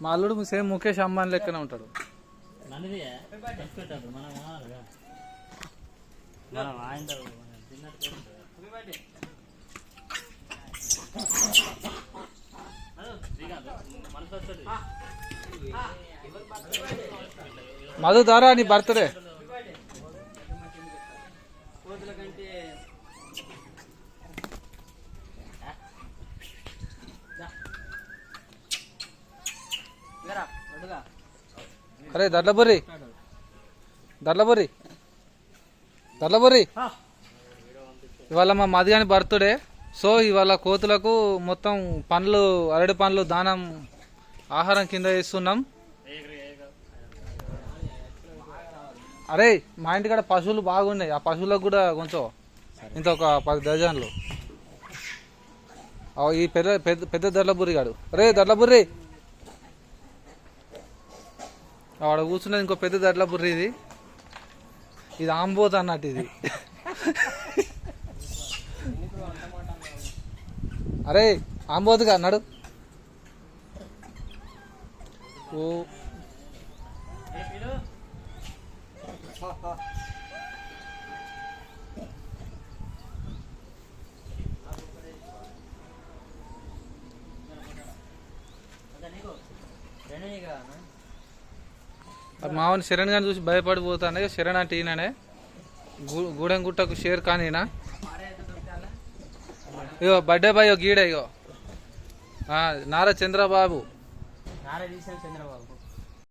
మా అల్లుడు సేమ్ ముఖేష్ అంబానీ లెక్కనే ఉంటాడు. మధు దారా నీ బర్త్డే. అరే దడ్లబుర్రి దడ్లబుర్రి దడ్లబుర్రి, ఇవాళ మా మదిగాని బర్త్డే. సో ఇవాళ కోతులకు మొత్తం పండ్లు, అరటి పండ్లు దానం ఆహారం కింద ఇస్తున్నాం. అరే మా ఇంటికాడ పశువులు బాగున్నాయి, ఆ పశువులకు కూడా కొంచెం ఇంత ఒక 10 డజన్లు. ఈ పెద్ద పెద్ద పెద్ద దడ్లబుర్రి గాడు. అరే దడ్లబుర్రి, ఆడ కూర్చున్నది ఇంకో పెద్ద దడ్లబుర్రి. ఇది ఆంబోత్ అన్నట్టు. ఇది అరే ఆంబోతుగా అన్నాడు. ఓ మావని శరణ్ గారిని చూసి భయపడిపోతాను. శరణ్ అంటే ఈయననే, గూడెం గుట్టకు షేర్ ఖాన్ ఈయన. ఇగో బర్త్డే బాయ్ గీడ, ఇగో నారా చంద్రబాబు.